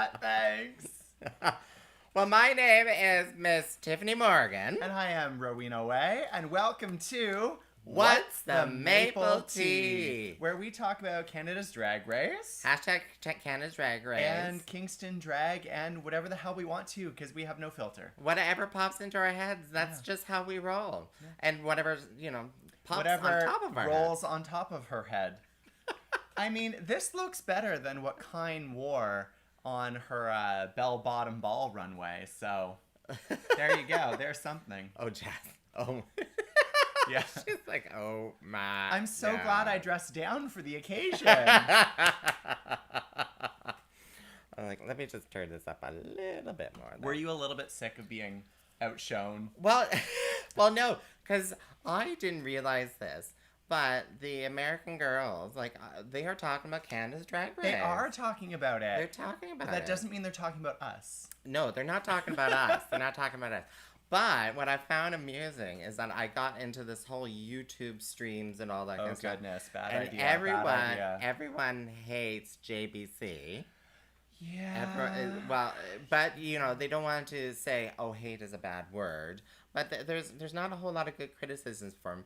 that. Thanks. Well, my name is Miss Tyffanie Morgan. And I am Rowena Whey, and welcome to What's the Maple Tea? Where we talk about Canada's Drag Race. Hashtag Canada's Drag Race. And Kingston Drag and whatever the hell we want to, because we have no filter. Whatever pops into our heads, that's just how we roll. Yeah. And whatever, pops whatever on top of our rolls head. on top of her head. I mean, this looks better than what Kyne wore on her bell-bottom ball runway, so there you go. There's something. Oh, Jess. Oh. Yeah. She's like, oh my I'm so God. glad I dressed down for the occasion. I'm like, let me just turn this up a little bit more. Were you a little bit sick of being outshone? Well, no, because I didn't realize this. But the American girls, they are talking about Canada's Drag Race. They are talking about it. They're talking about but that it. doesn't mean they're talking about us. No, they're not talking about us. They're not talking about us. But what I found amusing is that I got into this whole YouTube streams and all that kind of stuff. Oh, goodness. Bad and idea. everyone hates JBC. Yeah. But, they don't want to say, oh, hate is a bad word. But there's not a whole lot of good criticisms for him.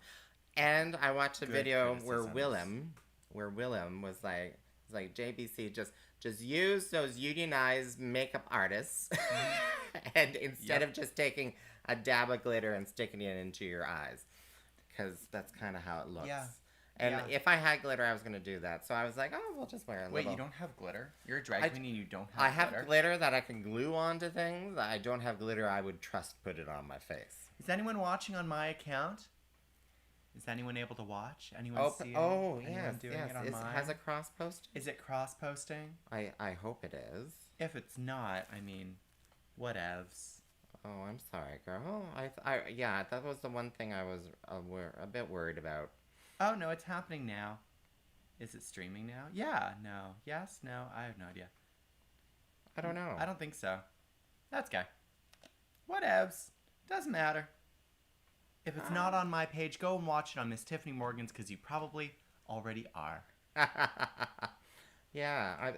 And I watched a video where Willem was like JBC, just use those unionized makeup artists, and instead of just taking a dab of glitter and sticking it into your eyes, because that's kind of how it looks. Yeah. And if I had glitter, I was gonna do that. So I was like, oh, we'll just wear a little. Wait, you don't have glitter? You're a drag queen and you don't have glitter? I have glitter that I can glue onto things. I don't have glitter I would trust put it on my face. Is anyone watching on my account? Is anyone able to watch? Anyone see it? Oh, anyone yes, doing yes. it on mine? Has a cross post? Is it cross-posting? I hope it is. If it's not, I mean, whatevs. Oh, I'm sorry, girl. Yeah, that was the one thing I was a bit worried about. Oh, no, it's happening now. Is it streaming now? Yeah, no. Yes, no, I have no idea. I don't know. I don't think so. That's okay. Whatevs. Doesn't matter. If it's not on my page, go and watch it on Miss Tyffanie Morgan's, because you probably already are. Yeah.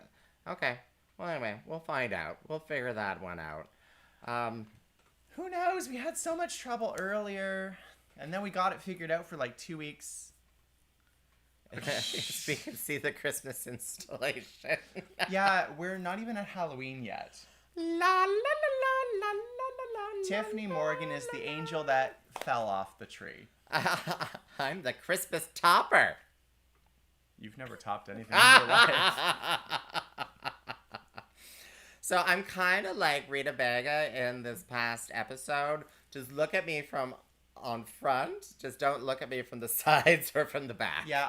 Okay. Well, anyway, we'll find out. We'll figure that one out. Who knows? We had so much trouble earlier, and then we got it figured out for like 2 weeks. We can see the Christmas installation. Yeah, we're not even at Halloween yet. La la la la la la la. Tyffanie Morgan is the angel that fell off the tree. I'm the Christmas topper. You've never topped anything in your life. So I'm kind of like Rita Vega in this past episode. Just look at me from on front. Just don't look at me from the sides or from the back. Yeah,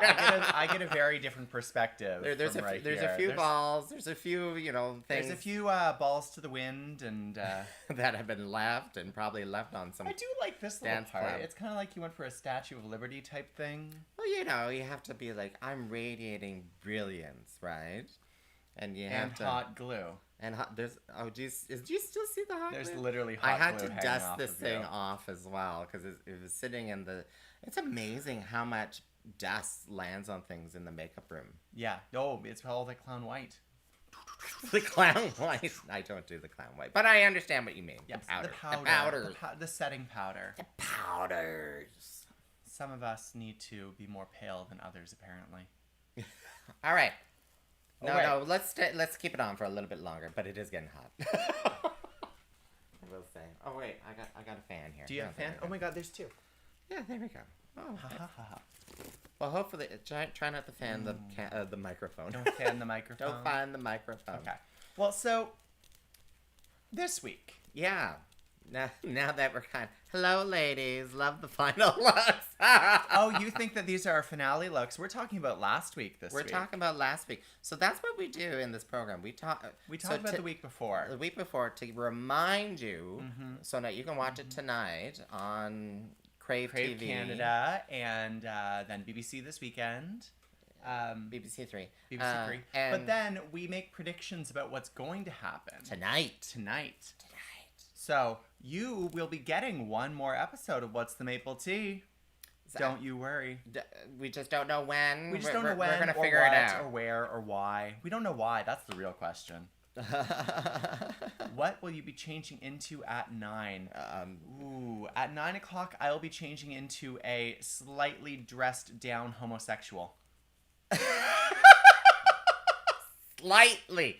I get a very different perspective. There's a few balls. There's a few, things. There's a few balls to the wind and that have been left and probably left on some. I do like this little part. Club. It's kind of like you went for a Statue of Liberty type thing. Well, you have to be like, I'm radiating brilliance, right? And you have to hot glue. And do you still see the hot glue? There's literally hot glue. I had to hanging dust off this of thing you. off as well because it was sitting in the. It's amazing how much dust lands on things in the makeup room. Yeah. Oh, it's all the clown white. The clown white. I don't do the clown white, but I understand what you mean. Yes, the powder. The setting powder. The powders. Some of us need to be more pale than others, apparently. All right. No, let's keep it on for a little bit longer, but it is getting hot. I will say. Oh wait, I got a fan here. Do you have a fan? Oh my God, there's two. Yeah, there we go. Oh. Ha ha ha ha. Well, hopefully, try not to fan the microphone. Don't fan the microphone. Don't fan the microphone. Okay. Well, so this week. Yeah. Now that we're hello, ladies. Love the final looks. Oh, you think that these are our finale looks? We're talking about last week. We're talking about last week. So that's what we do in this program. We talk about the week before. The week before to remind you, so that you can watch it tonight on Crave TV Canada, and then BBC this weekend. BBC Three. BBC Three. But then we make predictions about what's going to happen tonight. So you will be getting one more episode of What's the Maple Tea. Don't you worry. We just don't know when. We just don't know when. We're gonna or figure what, it out. Or where or why. We don't know why. That's the real question. What will you be changing into at 9? At 9 o'clock, I will be changing into a slightly dressed down homosexual. Slightly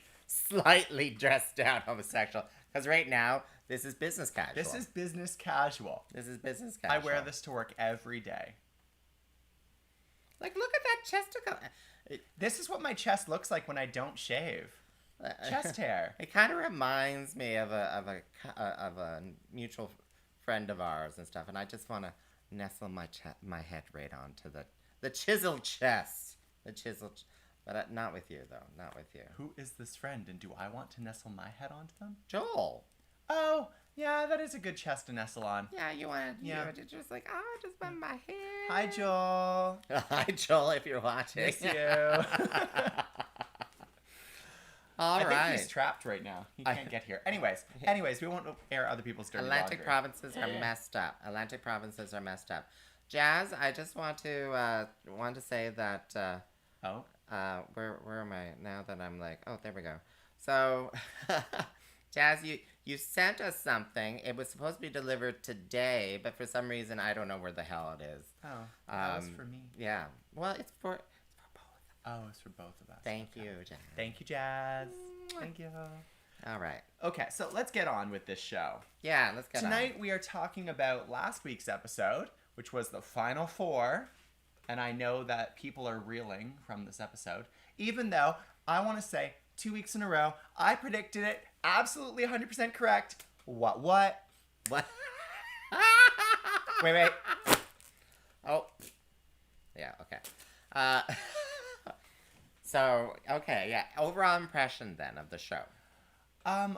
dressed down homosexual. Because right now, this is business casual. This is business casual. I wear this to work every day. Like, look at that chesticle. This is what my chest looks like when I don't shave. Chest hair. It kind of reminds me of a mutual friend of ours and stuff, and I just want to nestle my head right onto the chiseled chest. But not with you, though. Not with you. Who is this friend, and do I want to nestle my head onto them? Joel. Oh, yeah, that is a good chest to nestle on. Yeah, you want to just like, just bend my head. Hi, Joel. Hi, Joel, if you're watching. Miss you. All right. I think he's trapped right now. He can't get here. Anyways, we won't air other people's dirty Atlantic laundry. provinces are messed up. Jazz, I just want to say that. Where am I now that I'm like? Oh, there we go. So, Jazz, you sent us something. It was supposed to be delivered today, but for some reason I don't know where the hell it is. Oh, that was for me. Yeah. Well, it's for both. Oh, it's for both of us. Thank you, Jazz. Thank you, Jazz. Thank you. All right. Okay, so let's get on with this show. Yeah, let's get on. Tonight we are talking about last week's episode, which was the Final Four. And I know that people are reeling from this episode. Even though, I want to say, 2 weeks in a row, I predicted it absolutely 100% correct. What? What? Wait. Oh. Yeah, okay. So, okay, yeah. Overall impression, then, of the show. I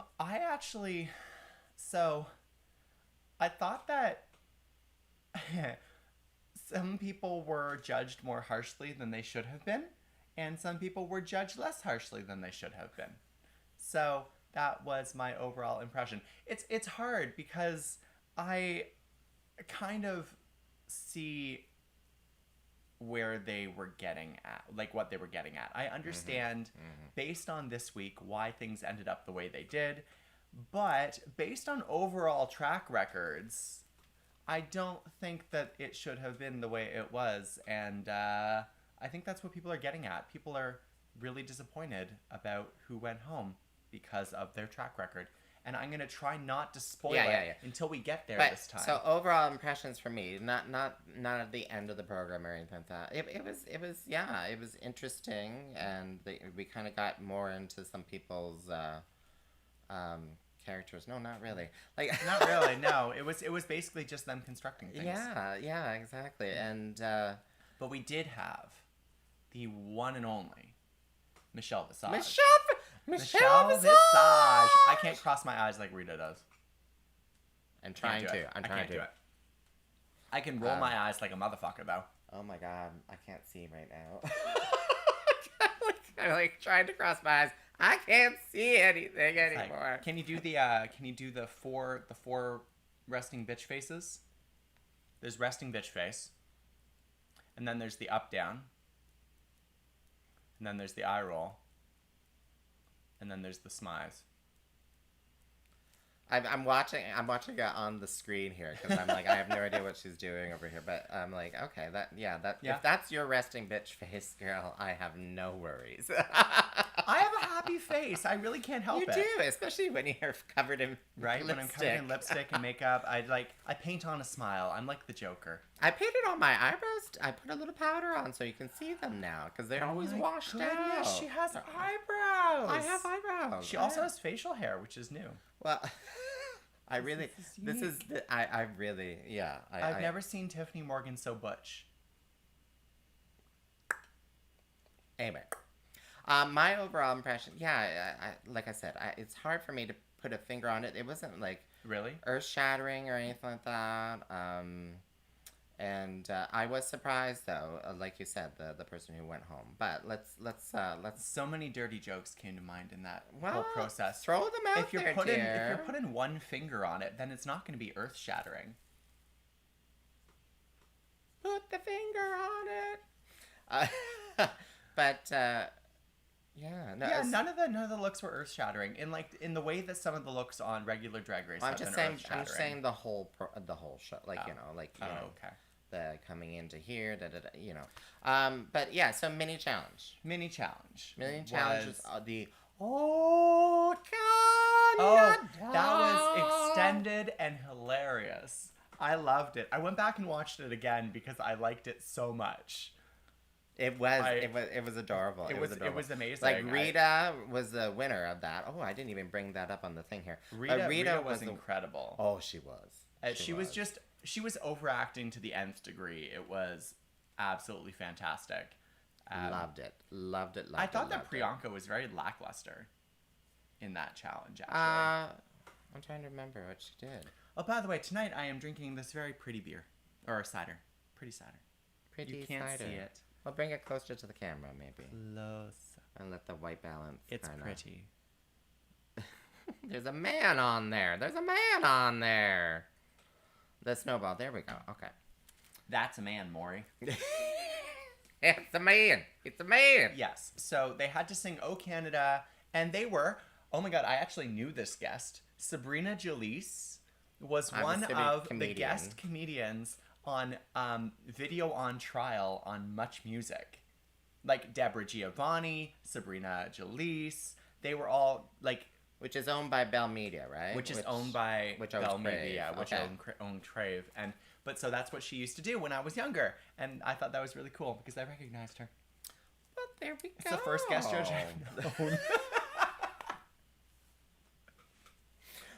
thought that some people were judged more harshly than they should have been, and some people were judged less harshly than they should have been. So that was my overall impression. It's hard because I kind of see where they were getting at, like what they were getting at. I understand based on this week why things ended up the way they did, but based on overall track records, I don't think that it should have been the way it was, and I think that's what people are getting at. People are really disappointed about who went home because of their track record. And I'm going to try not to spoil it until we get there this time. So overall impressions for me, not at the end of the program or anything like that. It was interesting, and we kind of got more into some people's characters. No, not really. Like not really. No, it was basically just them constructing things. Yeah, exactly. And but we did have the one and only Michelle Visage. Michelle Visage! I can't cross my eyes like Rita does. I'm trying to. I can't do it. I can roll my eyes like a motherfucker, though. Oh my god, I can't see right now. I'm like trying to cross my eyes. I can't see anything anymore. Like, can you do the four resting bitch faces? There's resting bitch face. And then there's the up down. And then there's the eye roll. And then there's the smize. I'm watching it on the screen here because I'm like I have no idea what she's doing over here, but I'm like okay if that's your resting bitch face, girl, I have no worries. I have a happy face. I really can't help it. You do, especially when you're covered in lipstick. When I'm covered in lipstick and makeup, I paint on a smile. I'm like the Joker. I painted on my eyebrows. I put a little powder on so you can see them now because they're always washed out. She has eyebrows. I have eyebrows. She also has facial hair, which is new. Well, I've never seen Tyffanie Morgan so butch. Anyway, my overall impression, like I said, it's hard for me to put a finger on it. It wasn't like really earth-shattering or anything like that. And I was surprised though, like you said, the person who went home. But let's. So many dirty jokes came to mind in that whole process. Throw them out if you're putting one finger on it, then it's not going to be earth-shattering. Put the finger on it. But Yeah, no, Yeah, none of the looks were earth shattering. In the way that some of the looks on regular Drag Race have been earth shattering. I'm just saying the whole show, like Okay. the coming into here, but yeah, so mini challenge. Mini challenge. Mini challenge is the oh Canada. Oh, that was extended and hilarious. I loved it. I went back and watched it again because I liked it so much. It was adorable. It was adorable. It was amazing. Like Rita was the winner of that. Oh, I didn't even bring that up on the thing here. Rita was incredible. Oh, she was. She was overacting to the nth degree. It was absolutely fantastic. Loved it. I thought that Priyanka was very lackluster in that challenge, actually. I'm trying to remember what she did. Oh, by the way, tonight I am drinking this very pretty beer. Or cider. Pretty cider. Pretty You can't cider. see it. Well, bring it closer to the camera, maybe. Close. And let the white balance. It's pretty. There's a man on there. The snowball. There we go. Okay. That's a man, Maury. It's a man. Yes. So they had to sing "Oh Canada," and they were. Oh my God! I actually knew this guest. Sabrina Jalise was one of the guest comedians on Video on Trial on Much Music. Like Deborah Giovanni, Sabrina Jalise. They were all like. Which is owned by Bell Media, right? Which is owned by Bell Media, which okay. owned Crave. But so that's what she used to do when I was younger. And I thought that was really cool because I recognized her. Well, there we go. It's the first guest judge I've known.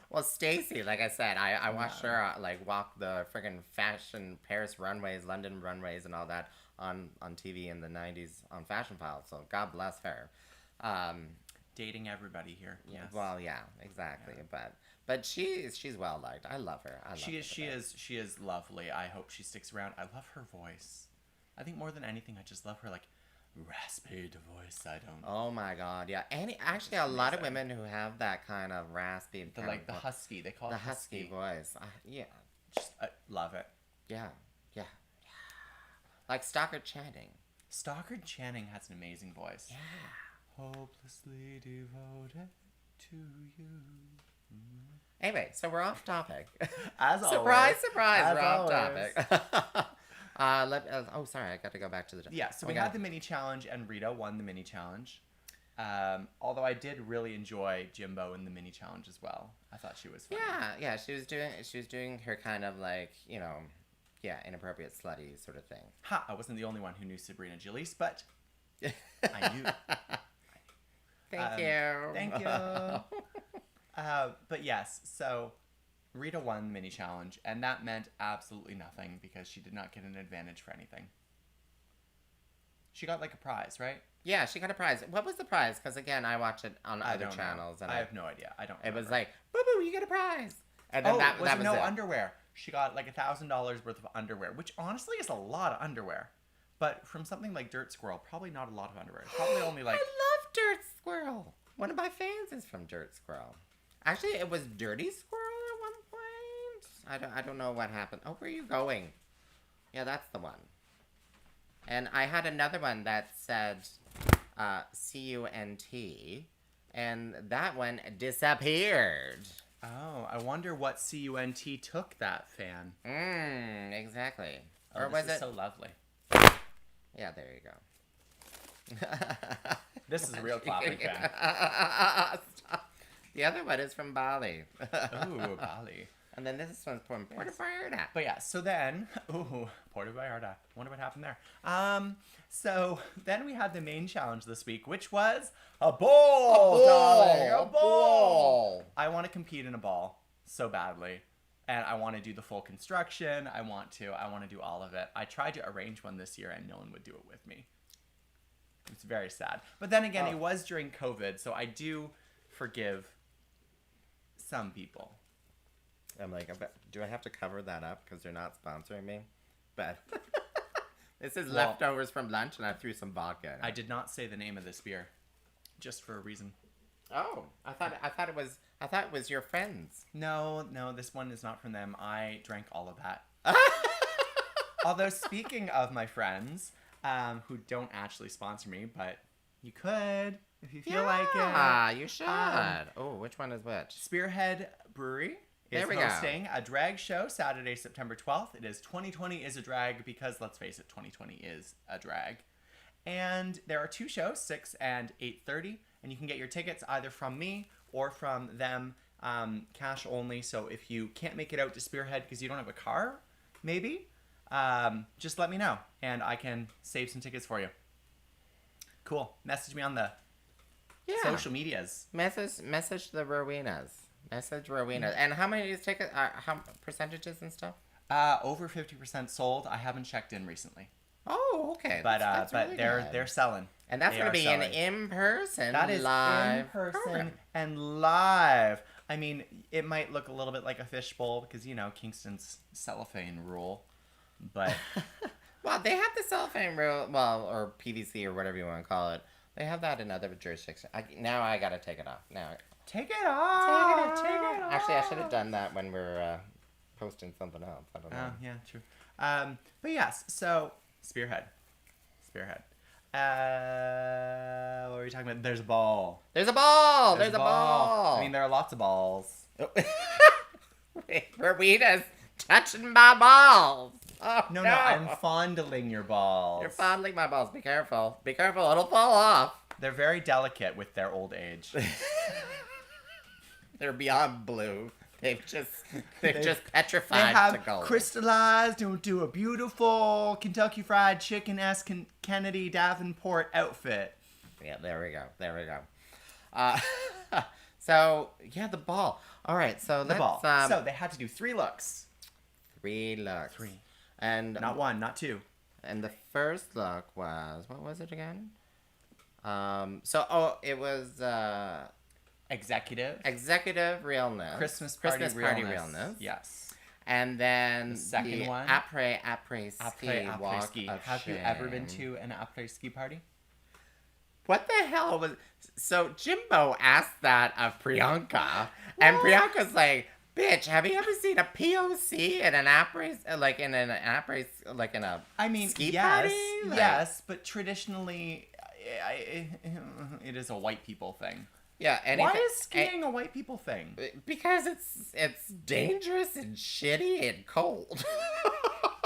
Well, Stacey, like I said, I watched her walk the friggin' fashion Paris runways, London runways, and all that on TV in the 90s on Fashion Files. So God bless her. Dating everybody here. Yes. Well, yeah, exactly. Yeah. But she's well liked. I love her. She is lovely. I hope she sticks around. I love her voice. I think more than anything, I just love her raspy voice. I don't. Oh my God, yeah. Actually, a lot of women who have that kind of raspy, the husky. They call it the husky voice. Yeah, just love it. Yeah. Like Stockard Channing. Stockard Channing has an amazing voice. Yeah. Hopelessly devoted to you. Anyway, so we're off topic. As always. Surprise, we're off topic. Sorry, I got to go back to the... Yeah, so we had the mini challenge, and Rita won the mini challenge. Although I did really enjoy Jimbo in the mini challenge as well. I thought she was funny. Yeah, she was doing her kind of inappropriate slutty sort of thing. Ha! I wasn't the only one who knew Sabrina Jalise, but I knew. Thank you. But yes, so Rita won the mini challenge, and that meant absolutely nothing because she did not get an advantage for anything. She got a prize, right? Yeah, she got a prize. What was the prize? Because again, I watch it on other channels, and I have no idea. I don't. It was like, boo boo, you get a prize. And then that was no it. Underwear. She got $1,000 worth of underwear, which honestly is a lot of underwear. But from something like Dirt Squirrel, probably not a lot of underwear. It's probably only I love Dirt Squirrel. One of my fans is from Dirt Squirrel. Actually, it was Dirty Squirrel at one point. I don't know what happened. Oh, where are you going? Yeah, that's the one. And I had another one that said C-U-N-T, and that one disappeared. Oh, I wonder what C-U-N-T took that fan. Exactly. Or was it so lovely? Yeah, there you go. This is a real clapping fan. The other one is from Bali. Ooh, Bali. And then this one's from Puerto Vallarta. But yeah, so then, Puerto Vallarta. Wonder what happened there. So then we had the main challenge this week, which was a ball, darling, a ball. I want to compete in a ball so badly. And I want to do the full construction. I want to do all of it. I tried to arrange one this year and no one would do it with me. It's very sad. But then again, it was during COVID, so I do forgive some people. I'm like, do I have to cover that up because they're not sponsoring me? But this is leftovers from lunch, and I threw some vodka in it. I did not say the name of this beer, just for a reason. Oh, I thought it was your friends. No, this one is not from them. I drank all of that. Although speaking of my friends, who don't actually sponsor me, but you could. if you feel like it. Ah, you should. Which one is which? Spearhead Brewery is hosting a drag show Saturday, September 12th. It is 2020 is a drag because, let's face it, 2020 is a drag. And there are 2 shows, 6 and 8:30. And you can get your tickets either from me or from them, cash only. So if you can't make it out to Spearhead because you don't have a car, maybe, just let me know. And I can save some tickets for you. Cool. Message me on the social medias. Message the Rowenas. Message Rowena. And how many tickets? How percentages and stuff? Over 50% sold. I haven't checked in recently. Oh, okay. But that's really they're selling. And that's going to be an in-person, that is live in-person program. and live. I mean, it might look a little bit like a fishbowl because, Kingston's cellophane rule. But well, they have the cellophane rule, or PVC or whatever you want to call it. They have that in other jurisdictions. Now I got to take it off. Take it off. Take it off. Actually, I should have done that when we're posting something else. I don't know. Oh, yeah, true. But yes, so Spearhead. What were we talking about? There's a ball. There's a ball. There's a ball. I mean, there are lots of balls. Rowena's touching my balls. Oh, no, I'm fondling your balls. You're fondling my balls. Be careful. Be careful. It'll fall off. They're very delicate with their old age. They're beyond blue. They're just petrified they have to gold. Crystallized into a beautiful Kentucky Fried Chicken-esque Kennedy Davenport outfit. Yeah, there we go. So, yeah, the ball. All right, so the ball. So they had to do 3 looks. 3 looks. 3. And not 1, not 2. And the first look was, what was it again? It was executive realness. Christmas party realness. Yes. And then the second one, après ski walk ski. Of Have shame. you ever been to an après ski party? What the hell was? So Jimbo asked that of Priyanka, and Priyanka's like, "Bitch, have you ever seen a POC in an après, like in a ski party?" Yes, but traditionally, it is a white people thing. Yeah, why is skiing a white people thing? Because it's dangerous and shitty and cold.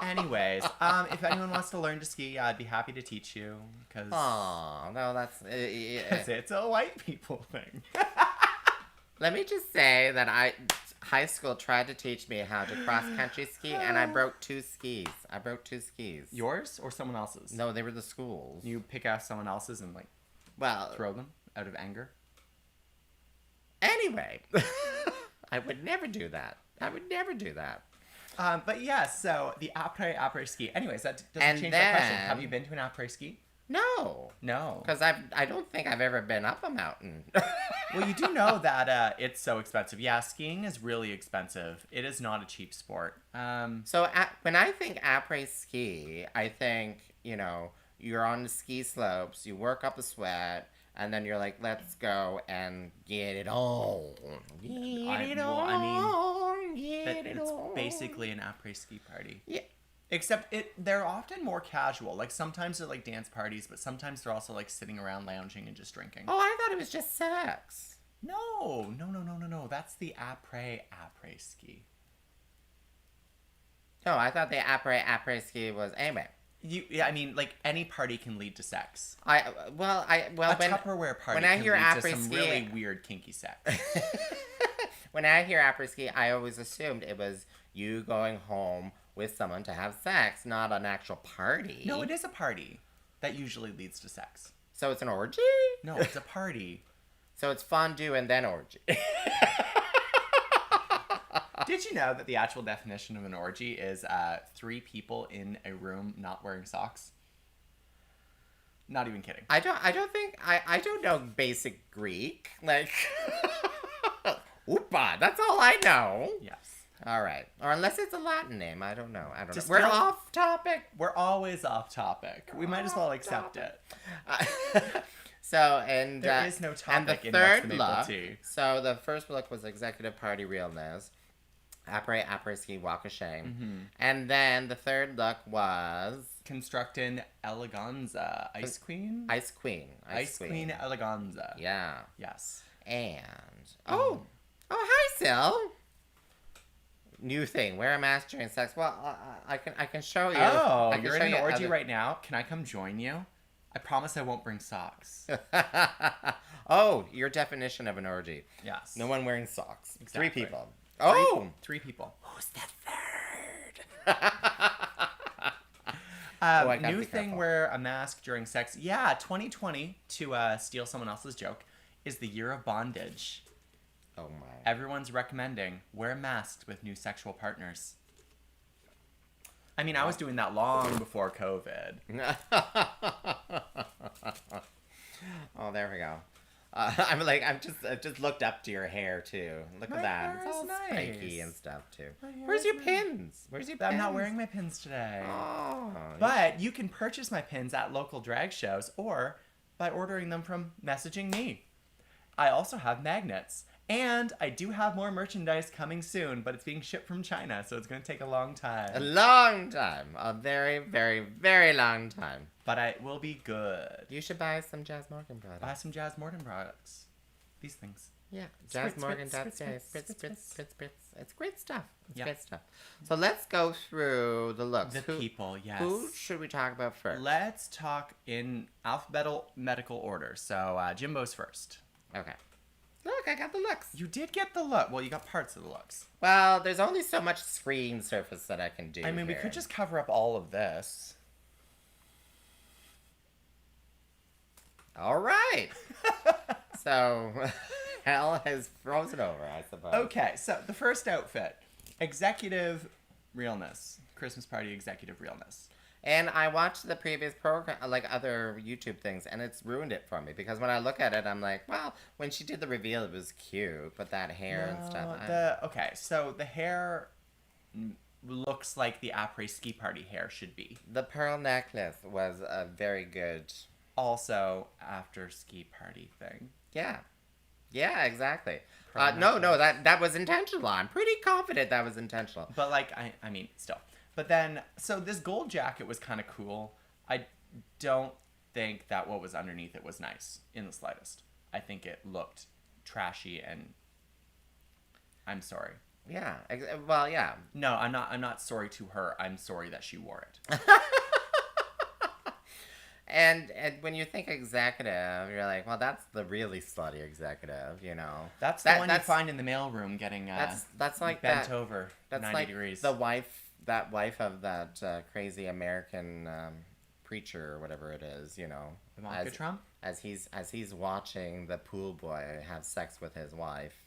Anyways, if anyone wants to learn to ski, I'd be happy to teach you. Oh no, that's it's a white people thing. Let me just say that high school tried to teach me how to cross country ski, and I broke 2 skis. Yours or someone else's? No, they were the schools. You pick out someone else's and throw them out of anger. Anyway, I would never do that. But yeah, so the après ski. Anyways, that doesn't change the question. Have you been to an après ski? No. Because I don't think I've ever been up a mountain. Well, you do know that it's so expensive. Yeah, skiing is really expensive. It is not a cheap sport. So when I think après ski, I think, you're on the ski slopes, you work up a sweat, and then you're like, let's go and get it on. It's basically an après ski party. Yeah. Except they're often more casual. Like sometimes they're like dance parties, but sometimes they're also like sitting around lounging and just drinking. Oh, I thought it was just sex. No. That's the après ski. No, I thought the après ski was anyway. Like any party can lead to sex. A Tupperware party can lead to some really weird kinky sex. When I hear après ski, I always assumed it was you going home with someone to have sex, not an actual party. No, it is a party that usually leads to sex. So it's an orgy? No, it's a party. So it's fondue and then orgy. Did you know that the actual definition of an orgy is 3 people in a room not wearing socks? Not even kidding. I don't know basic Greek. Like, oopa, that's all I know. Yes. All right. Or unless it's a Latin name. I don't know. We're off topic. We're always off topic. We might as well accept it. There is no topic and the in third What's the Maple look. Tea. So the first look was executive party realness. Après ski walk of shame. And then the third look was Constructin Eleganza. Ice Queen? Ice Queen. Ice Queen Eleganza. Yeah. Yes. And oh hi Sil. New thing. Wear a mask during sex. Well, I can show you. Oh, I can you're show in an you orgy right now. Can I come join you? I promise I won't bring socks. Oh, your definition of an orgy. Yes. No one wearing socks. Exactly. 3 people. Oh! 3 people. Who's the third? New thing, wear a mask during sex. Yeah, 2020, to steal someone else's joke, is the year of bondage. Oh my. Everyone's recommending wear masks with new sexual partners. I mean, I was doing that long before COVID. Oh, there we go. I just looked up to your hair too. Look at that. It's all spiky and stuff too. Where's your pins? Where's your pins? I'm not wearing my pins today. Oh. But you can purchase my pins at local drag shows or by ordering them from messaging me. I also have magnets. And I do have more merchandise coming soon, but it's being shipped from China, so it's going to take a long time. A long time. A very, very, very long time. But it will be good. You should buy some Jazz Morgan products. Buy some Jazz Morgan products. These things. Yeah, Spritz, jazzmorgan.ca. spritz, Spritz. It's great stuff. It's Yeah. great stuff. So let's go through the looks. The people, yes. Who should we talk about first? Let's talk in alphabetical order. So Jimbo's first. Okay. Look, I got the looks. You did get the look. Well, you got parts of the looks. Well, there's only so much screen surface that I can do. I mean, we here. could just cover up all of this. All right. So, hell has frozen over, I suppose. Okay, so the first outfit. Executive realness. Christmas party executive realness. And I watched the previous program, like other YouTube things, and it's ruined it for me. Because when I look at it, I'm like, well, when she did the reveal, it was cute. But that hair and stuff. Okay, so the hair looks like the après-ski party hair should be. The pearl necklace was a very good... Also, after ski party thing. Yeah. Yeah, exactly. Pearl No, necklace. that was intentional. I'm pretty confident that was intentional. But, like, I mean, still. But then, so this gold jacket was kind of cool. I don't think that what was underneath it was nice in the slightest. I think it looked trashy and I'm sorry. Yeah. Well, yeah. No, I'm not sorry to her. I'm sorry that she wore it. And when you think executive, you're like, well, that's the really slutty executive, you know. That's the one you find in the mailroom getting that's like bent over that's 90 like degrees. The wife of that crazy American preacher or whatever it is, you know. Ivanka Trump? As he's watching the pool boy have sex with his wife.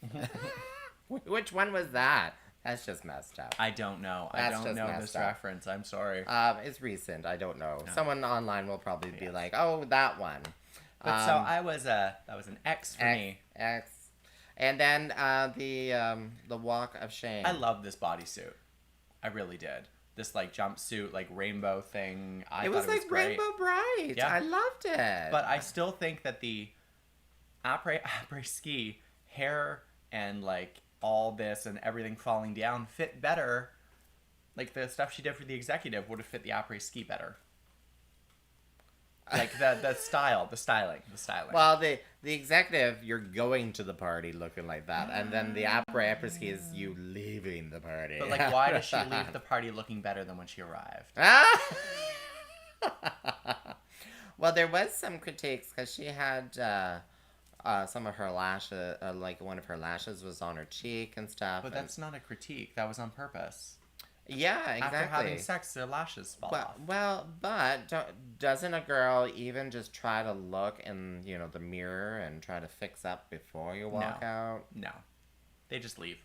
Which one was that? That's just messed up. I don't know. I don't know this reference. I'm sorry. It's recent. I don't know. No. Someone online will probably be like, "Oh, that one." But so that was an X for me. X. And then the walk of shame. I love this bodysuit. I really did. This like jumpsuit, like rainbow thing. It was like great. Rainbow Bright. Yeah. I loved it. But I still think that the après ski hair and like all this and everything falling down fit better. Like the stuff she did for the executive would have fit the après ski better. Like the styling. Well, the executive, you're going to the party looking like that, and then the après ski is you leaving the party. But like, why does she leave the party looking better than when she arrived? Well, there was some critiques because she had some of her lashes, like one of her lashes was on her cheek and stuff. But that's not a critique. That was on purpose. Yeah, exactly. After having sex, their lashes fall off. Well, but doesn't a girl even just try to look in, the mirror and try to fix up before you walk out? No. They just leave.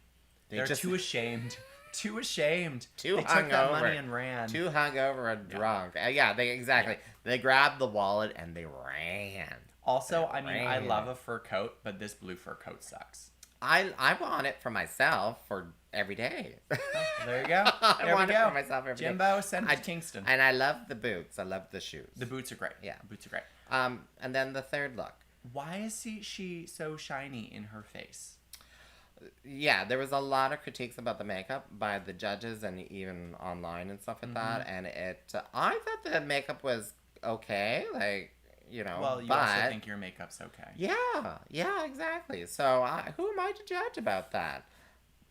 They're too ashamed. Too ashamed. Too they hungover. Took that money and ran. Too hungover and drunk. Yeah, exactly. Yeah. They grabbed the wallet and they ran. Also, I love a fur coat, but this blue fur coat sucks. I want it for myself for every day. Oh, there you go. I want it for myself every day. Jimbo, send it to Kingston. And I love the boots. I love the shoes. The boots are great. Yeah. The boots are great. And then the third look. Why is she so shiny in her face? Yeah, there was a lot of critiques about the makeup by the judges and even online and stuff like that. And I thought the makeup was okay, like, Well, you also but think your makeup's okay. yeah, exactly. So who am I to judge about that?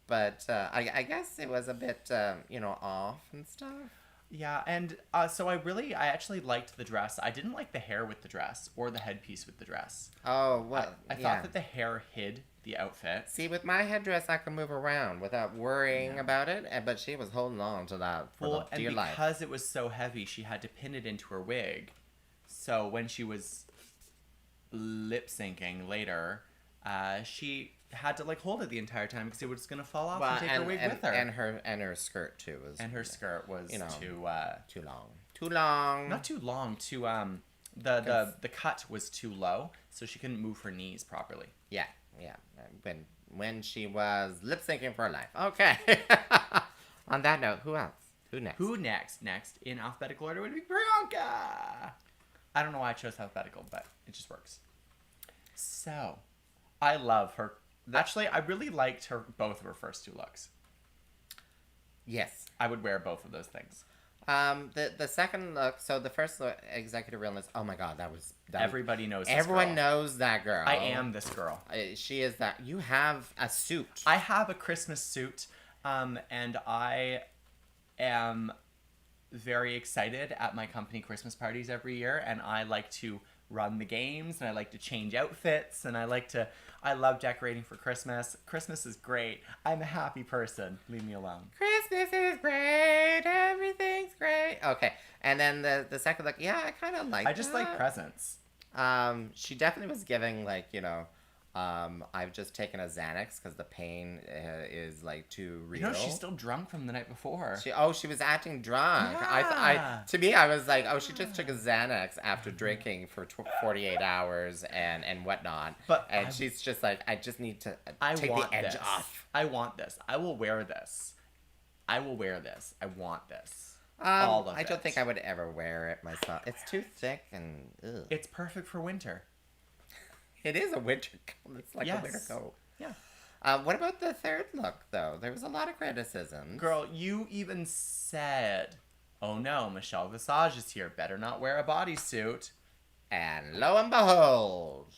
But I guess it was a bit, off and stuff. Yeah, and so I actually liked the dress. I didn't like the hair with the dress or the headpiece with the dress. Oh, well, I thought that the hair hid the outfit. See, with my headdress, I can move around without worrying about it. But she was holding on to that for dear life. And because it was so heavy, she had to pin it into her wig. So when she was lip syncing later, she had to hold it the entire time because it was going to fall off and take her wig with her. And her skirt too was. And her skirt was too long. Too long. Not too long. The cut was too low, so she couldn't move her knees properly. Yeah. When she was lip syncing for her life. Okay. On that note, who else? Who next? Next in alphabetical order would be Priyanka. I don't know why I chose alphabetical, but it just works. So, I love her. Actually, I really liked both of her first two looks. Yes. I would wear both of those things. The second look, so the first look, Executive Realness, oh my God, everybody knows this everyone girl. knows that girl. I am this girl. She is that. You have a suit. I have a Christmas suit, and I am very excited at my company Christmas parties every year, and I like to run the games, and I like to change outfits, and I love decorating for Christmas. Christmas is great. I'm a happy person. Leave me alone. Christmas is great. Everything's great. Okay. And then the second look, yeah, I kind of like I just like presents. She definitely was giving, I've just taken a Xanax because the pain is, too real. She's still drunk from the night before. She was acting drunk. Yeah. To me, I was like, she just took a Xanax after drinking for 48 hours and whatnot. She's just like, I just need to take the edge off. I want this. I will wear this. I will wear this. I want this. I don't think I would ever wear it myself. It's too thick and ugh. It's perfect for winter. It is a winter coat. It's like a winter coat. Yeah. What about the third look, though? There was a lot of criticism. Girl, you even said, oh no, Michelle Visage is here. Better not wear a bodysuit. And lo and behold.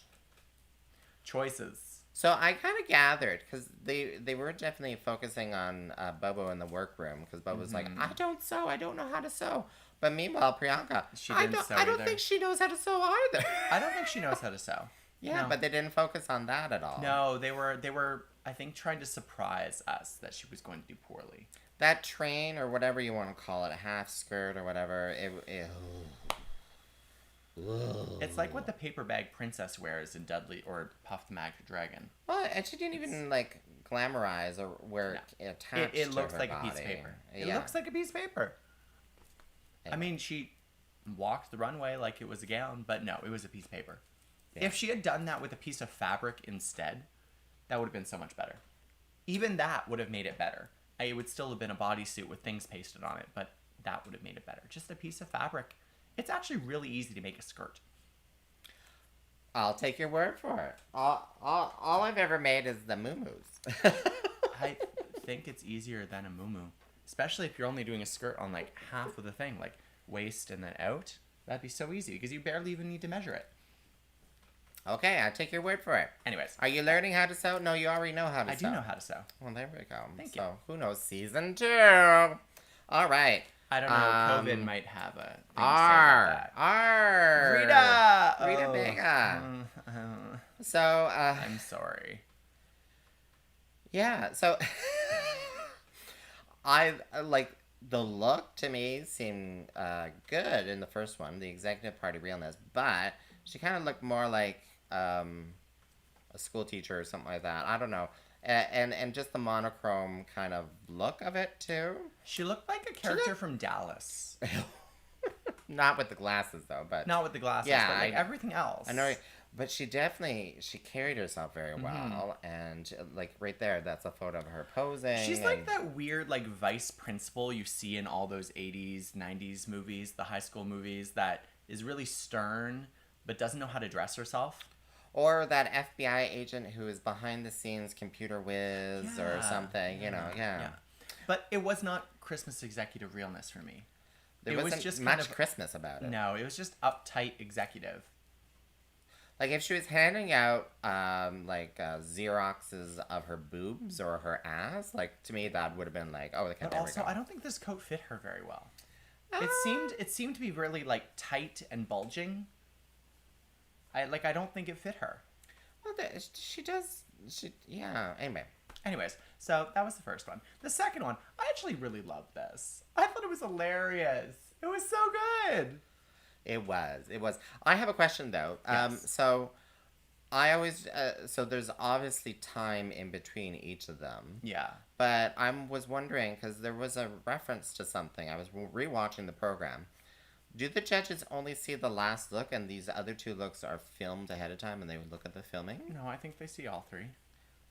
Choices. So I kind of gathered, because they were definitely focusing on Bobo in the workroom, because Bobo was like, I don't sew. I don't know how to sew. But meanwhile, Priyanka, I don't think she knows how to sew either. I don't think she knows how to sew. Yeah, no. But they didn't focus on that at all. No, they were I think trying to surprise us that she was going to do poorly. That train or whatever you want to call it, a half skirt or whatever, it's like what the paper bag princess wears in Dudley or Puff the Magic Dragon. Well, and she didn't even glamorize or wear it attached to her body. It looks like a piece of paper. It looks like a piece of paper. I mean, she walked the runway like it was a gown, but no, it was a piece of paper. Yeah. If she had done that with a piece of fabric instead, that would have been so much better. Even that would have made it better. It would still have been a bodysuit with things pasted on it, but that would have made it better. Just a piece of fabric. It's actually really easy to make a skirt. I'll take your word for it. All I've ever made is the muumuus. I think it's easier than a muumuu. Especially if you're only doing a skirt on half of the thing, waist and then out. That'd be so easy because you barely even need to measure it. Okay, I take your word for it. Anyways. Are you learning how to sew? No, you already know how to sew. I do know how to sew. Well, there we go. Thank you. So, who knows? Season 2. All right. I don't know. COVID might have a thing to say about that. Rita Vega. So, I'm sorry. Yeah, so... I, the look to me seemed good in the first one, the Executive Party Realness, but she kind of looked more like a school teacher or something like that. I don't know. And just the monochrome kind of look of it, too. She looked like a character from Dallas. Not with the glasses, though. But not with the glasses, yeah, but everything else. I know, but she carried herself very well. And, right there, that's a photo of her posing. She's like that weird, vice principal you see in all those 80s, 90s movies, the high school movies, that is really stern, but doesn't know how to dress herself. Or that FBI agent who is behind the scenes computer whiz or something, yeah. But it was not Christmas executive realness for me. There wasn't just much kind of Christmas about it. No, it was just uptight executive. Like if she was handing out Xeroxes of her boobs or her ass, like to me that would have been like, oh, okay, but there also, we go. I don't think this coat fit her very well. It seemed to be really like tight and bulging. I don't think it fit her. Well, yeah. Anyways, so that was the first one. The second one, I actually really loved this. I thought it was hilarious. It was so good. It was. I have a question though. Yes. So I always so there's obviously time in between each of them. Yeah. But I was wondering because there was a reference to something. I was rewatching the program. Do the judges only see the last look, and these other two looks are filmed ahead of time, and they would look at the filming? No, I think they see all three.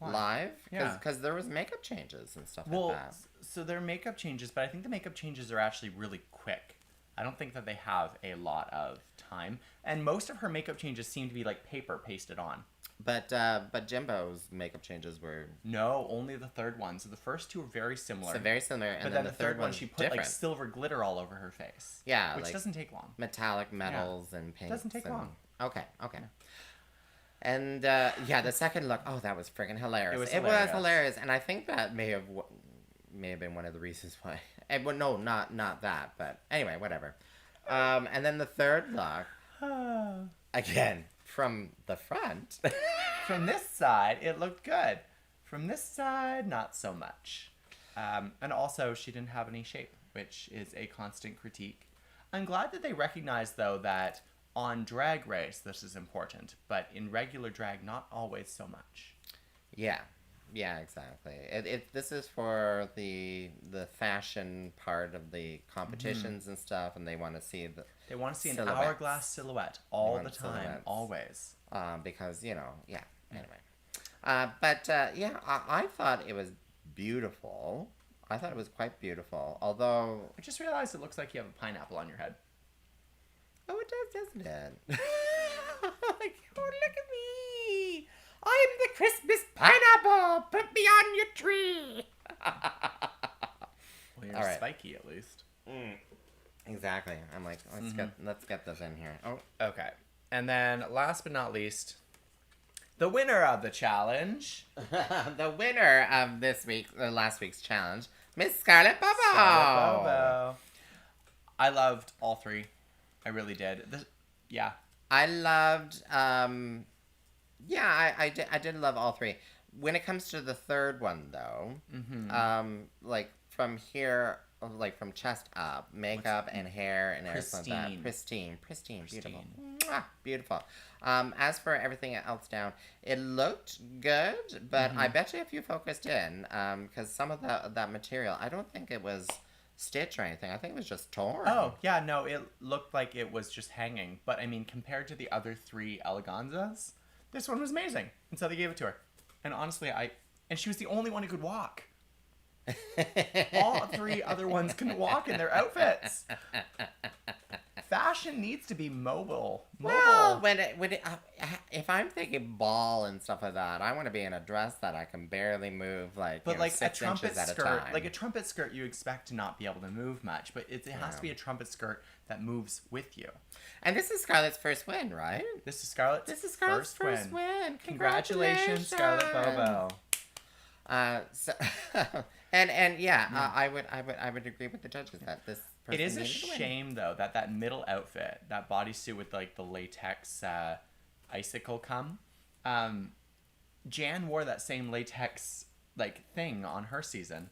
Live? Yeah. Because there was makeup changes and stuff like that. So there are makeup changes, but I think the makeup changes are actually really quick. I don't think that they have a lot of time. And most of her makeup changes seem to be like paper pasted on. But Jimbo's makeup changes were... No, only the third one. So the first two are very similar. So very similar. And but then the third one, she put different. like silver glitter all over her face. Yeah. Which doesn't take long. Metallic metals and pinks. Doesn't take long. Okay. And the second look, oh, that was freaking hilarious. It was hilarious. And I think that may have been one of the reasons why. Well, no, not that. But anyway, whatever. And then the third look, again, from the front. From this side, it looked good. From this side, not so much. And also, she didn't have any shape, which is a constant critique. I'm glad that they recognize, though, that on Drag Race, this is important, but in regular drag, not always so much. Yeah, exactly. This is for the fashion part of the competitions and stuff, and they want to see an hourglass silhouette all the time, always. Because Anyway, I thought it was beautiful. I thought it was quite beautiful. Although I just realized it looks like you have a pineapple on your head. Oh, it does, doesn't it? Like, oh, look at me! I am the Christmas pineapple! Put me on your tree! Well, you're spiky, at least. Exactly. I'm like, let's get this in here. Oh, okay. And then, last but not least, the winner of the challenge. The winner of last week's challenge, Miss Scarlett Bobo. I loved all three. I really did. I loved. I did love all three. When it comes to the third one, though, like from here, like from chest up, makeup and hair and everything like that, pristine, beautiful, mwah, beautiful. As for everything else down, it looked good, but I bet you if you focused in, because some of that material, I don't think it was stitch or anything. I think it was just torn. Oh, yeah, no, it looked like it was just hanging. But, I mean, compared to the other three eleganzas, this one was amazing. And so they gave it to her. And honestly, and she was the only one who could walk. All three other ones couldn't walk in their outfits. Fashion needs to be mobile. Well, if I'm thinking ball and stuff like that, I want to be in a dress that I can barely move, like 6 inches at a time. Like a trumpet skirt, you expect to not be able to move much, but it has to be a trumpet skirt that moves with you. And this is Scarlett's first win, right? This is Scarlett's first win. Congratulations, Scarlett Bobo. I would agree with the judges that this. It is a shame though that middle outfit, that bodysuit with like the latex icicle cum. Jan wore that same latex like thing on her season.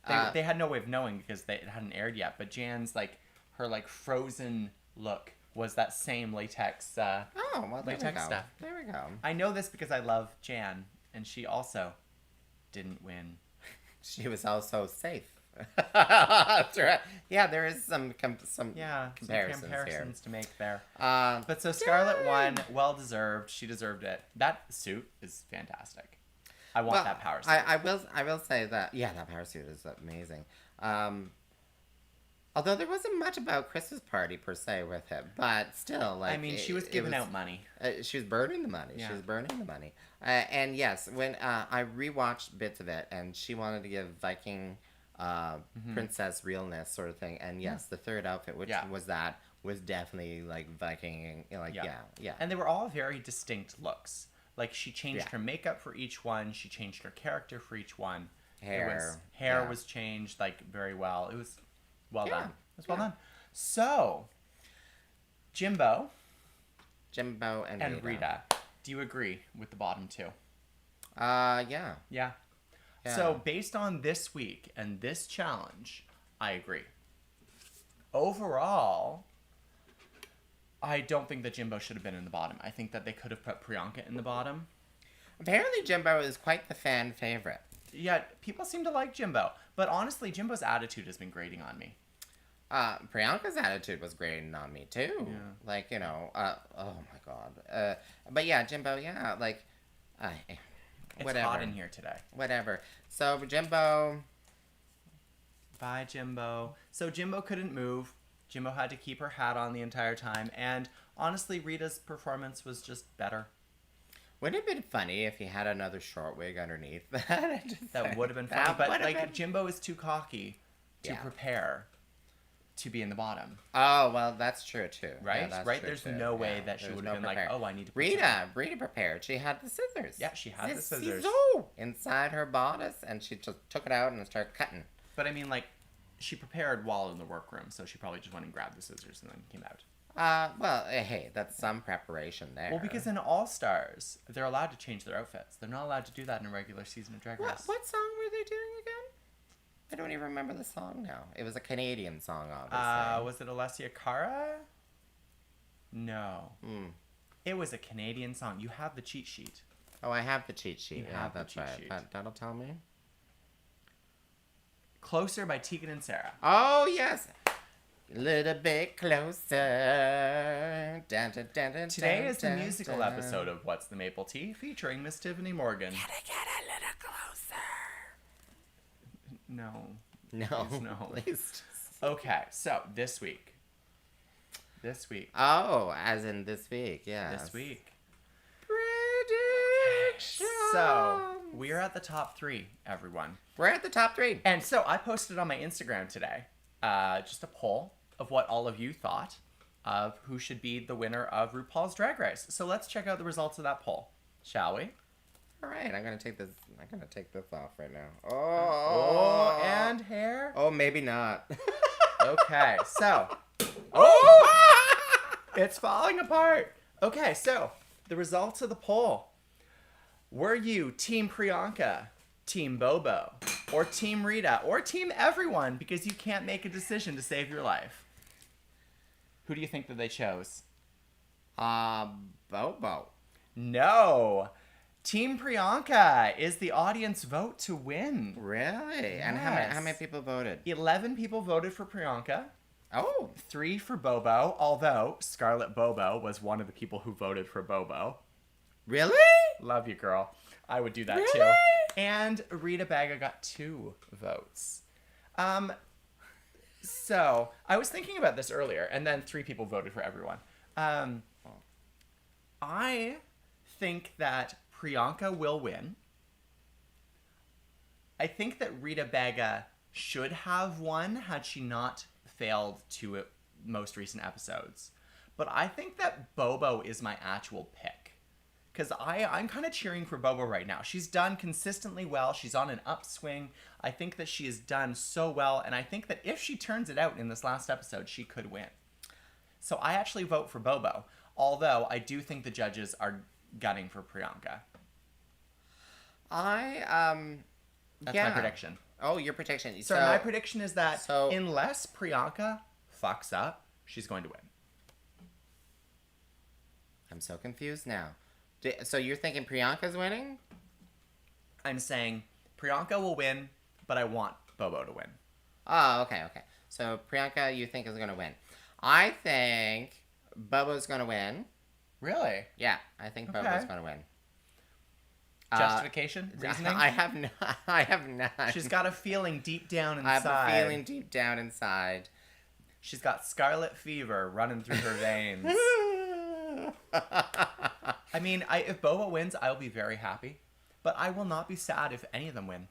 They had no way of knowing because it hadn't aired yet. But Jan's her frozen look was that same latex. Latex stuff. There we go. I know this because I love Jan, and she also didn't win. She was also safe. Yeah, there is some comparisons here. To make there. But so Scarlett won, well deserved. She deserved it. That suit is fantastic. I want that power suit. I will say that that power suit is amazing. Although there wasn't much about Christmas party per se with him, but still, like, I mean, she was giving out money. She was burning the money. Yeah. She was burning the money. And yes, when I rewatched bits of it, and she wanted to give Viking princess realness sort of thing. And yes, the third outfit, which was definitely like Viking, like yeah. And they were all very distinct looks. Like she changed her makeup for each one. She changed her character for each one. Hair was changed like very well. It was well done. It was well done. So, Jimbo and Rita. Do you agree with the bottom two? Yeah. Yeah. So, based on this week and this challenge, I agree. Overall, I don't think that Jimbo should have been in the bottom. I think that they could have put Priyanka in the bottom. Apparently, Jimbo is quite the fan favorite. Yeah, people seem to like Jimbo. But honestly, Jimbo's attitude has been grating on me. Priyanka's attitude was grating on me, too. Yeah. Like, you know, oh my God. But yeah, Jimbo, yeah, like, It's hot in here today. Whatever. So, Jimbo. Bye, Jimbo. So, Jimbo couldn't move. Jimbo had to keep her hat on the entire time. And honestly, Rita's performance was just better. Wouldn't it have been funny if he had another short wig underneath that? That would have been funny. But, like, Jimbo is too cocky to prepare to be in the bottom. Oh, well, that's true, too. Right? Yeah, right? There's no way that she would have been like, oh, I need to Rita prepared. She had the scissors. Yeah, she had the scissors. Inside her bodice, and she just took it out and started cutting. But, I mean, like, she prepared while in the workroom, so she probably just went and grabbed the scissors and then came out. Well, hey, that's some preparation there. Well, because in All Stars, they're allowed to change their outfits. They're not allowed to do that in a regular season of Drag Race. What song were they doing again? I don't even remember the song now. It was a Canadian song, obviously. Was it Alessia Cara? No. It was a Canadian song. You have the cheat sheet. Oh, I have the cheat sheet. You have the cheat sheet. That'll tell me. Closer by Tegan and Sarah. Oh, yes. A little bit closer. Dun, dun, dun, dun, Today is the musical episode of What's the Maple Tea featuring Miss Tyffanie Morgan. Gotta get a little closer. No. No. Please, no. Please. Okay, so this week. Oh, as in this week, yeah. This week. Prediction. So, we're at the top 3, everyone. We're at the top 3. And so, I posted on my Instagram today just a poll of what all of you thought of who should be the winner of RuPaul's Drag Race. So, let's check out the results of that poll, shall we? All right, I'm gonna take this off right now. Oh, and hair. Oh, maybe not. Okay, so. It's falling apart. Okay, so the results of the poll. Were you Team Priyanka, Team Bobo, or Team Rita, or Team everyone because you can't make a decision to save your life? Who do you think that they chose? Bobo. No. Team Priyanka is the audience vote to win. Really? Yes. And how many people voted? 11 people voted for Priyanka. Oh. 3 for Bobo, although Scarlett Bobo was one of the people who voted for Bobo. Really? Love you, girl. I would do that really? too. And Rita Baga got 2 votes. So, I was thinking about this earlier, and then 3 people voted for everyone. I think that Priyanka will win. I think that Rita Baga should have won had she not failed 2 most recent episodes. But I think that Bobo is my actual pick. Because I'm kind of cheering for Bobo right now. She's done consistently well. She's on an upswing. I think that she has done so well. And I think that if she turns it out in this last episode, she could win. So I actually vote for Bobo. Although I do think the judges are gunning for Priyanka. That's my prediction. Oh, your prediction. So my prediction is that unless Priyanka fucks up, she's going to win. I'm so confused now. So you're thinking Priyanka's winning? I'm saying Priyanka will win, but I want Bobo to win. Oh, okay. So Priyanka, you think is going to win. I think Bobo's going to win. Really? Yeah, I think Bobo's going to win. Justification? Reasoning? I have not. She's got a feeling deep down inside. I have a feeling deep down inside She's got scarlet fever running through her veins. I mean, if Boba wins, I'll be very happy. But I will not be sad if any of them win.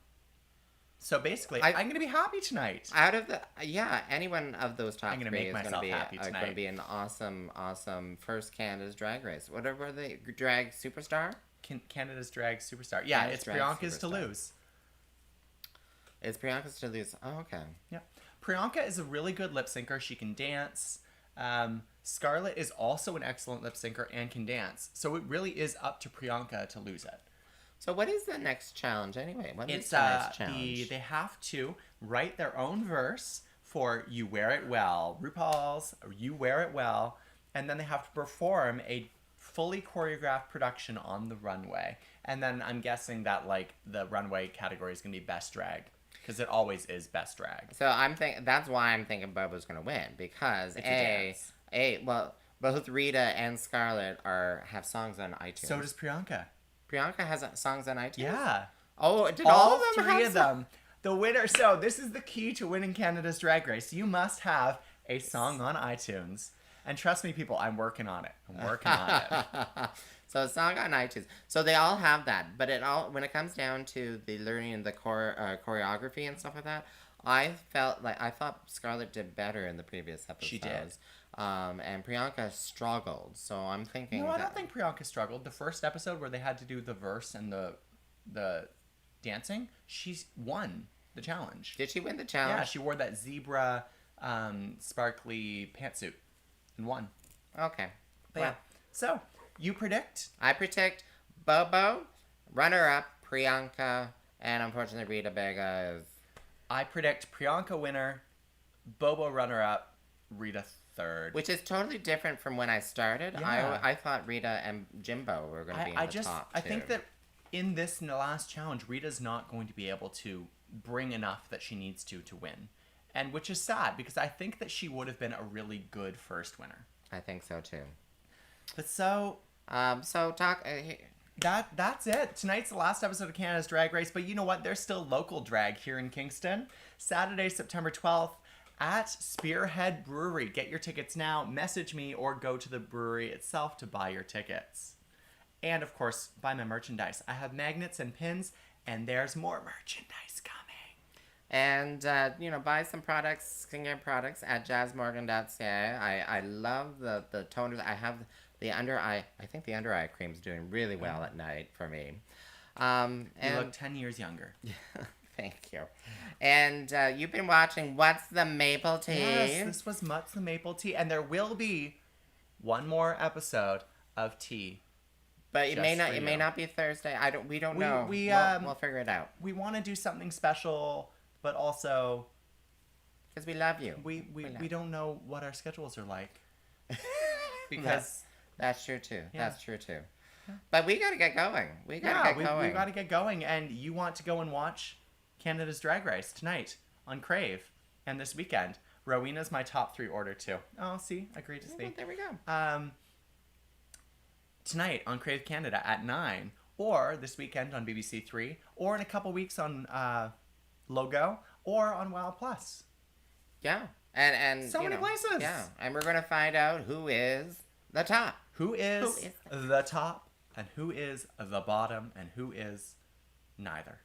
So basically, I'm going to be happy tonight. Out of any one of those top I'm three is going to be an awesome first Canada's Drag Race. Whatever the drag superstar? Canada's Drag Superstar. Yeah, it's Priyanka's to lose. It's Priyanka's to lose. Oh, okay. Yeah. Priyanka is a really good lip syncer. She can dance. Scarlett is also an excellent lip syncer and can dance. So it really is up to Priyanka to lose it. So what is the next challenge anyway? What is the next challenge? They have to write their own verse for You Wear It Well. RuPaul's You Wear It Well. And then they have to perform a fully choreographed production on the runway. And then I'm guessing that like the runway category is going to be best drag. Because it always is best drag. So that's why I'm thinking Boba's going to win. Because both Rita and Scarlett have songs on iTunes. So does Priyanka. Priyanka has songs on iTunes? Yeah. Oh, did all of them three of them. The winner. So this is the key to winning Canada's Drag Race. You must have a song on iTunes. And trust me, people, I'm working on it. So a song on iTunes. So they all have that. But when it comes down to the learning the choreography and stuff like that, I thought Scarlett did better in the previous episodes. She did. And Priyanka struggled. So I'm thinking. No, I don't think Priyanka struggled. The first episode where they had to do the verse and the dancing, she won the challenge. Did she win the challenge? Yeah, she wore that zebra sparkly pantsuit and won. Okay. But yeah. So, you predict? I predict Bobo, runner-up, Priyanka, and unfortunately Rita Vega is... I predict Priyanka winner, Bobo runner-up, Rita third. Which is totally different from when I started. Yeah. I thought Rita and Jimbo were going to be in the top two. I think that in this last challenge, Rita's not going to be able to bring enough that she needs to win. And which is sad, because I think that she would have been a really good first winner. I think so, too. But so... That's it. Tonight's the last episode of Canada's Drag Race, but you know what? There's still local drag here in Kingston. Saturday, September 12th at Spearhead Brewery. Get your tickets now. Message me or go to the brewery itself to buy your tickets. And, of course, buy my merchandise. I have magnets and pins, and there's more merchandise coming. And, buy some products, skincare products at jazzmorgan.ca. I love the toners. I have the under eye. I think the under eye cream's doing really well at night for me. You look 10 years younger. Thank you. And you've been watching What's the Maple Tea? Yes, this was What's the Maple Tea. And there will be one more episode of tea. But it may not be Thursday. We don't know. We'll figure it out. We want to do something special, but also because we love you. We don't know what our schedules are like. Because that's true too. Yeah. That's true too. But we gotta get going. We gotta get going. And you want to go and watch Canada's Drag Race tonight on Crave and this weekend. Rowena's my top 3 order too. Oh, see, agreed to see. There we go. Tonight on Crave Canada at 9, or this weekend on BBC 3, or in a couple weeks on Logo, or on Wow Plus. Yeah. And so many places. Yeah. And we're going to find out who is the top. Who is the top, and who is the bottom, and who is neither.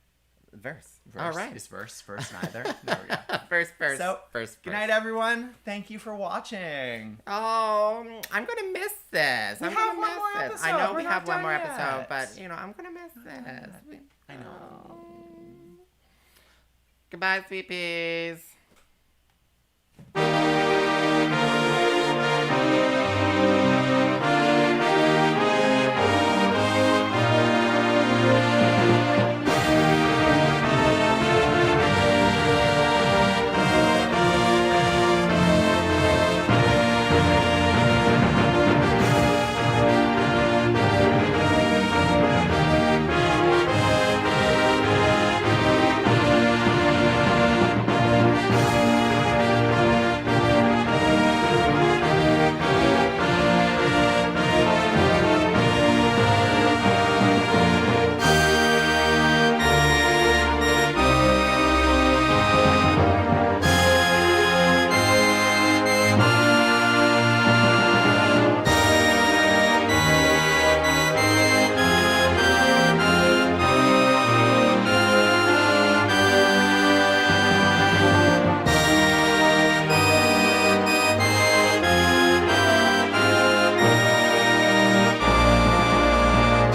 Verse. All right. Is verse, neither. There we go. First. So, good night, everyone. Thank you for watching. Oh, I'm going to miss this. We have one more episode. I know we have one more episode, but, I'm going to miss this. I know. Goodbye, sweet peas.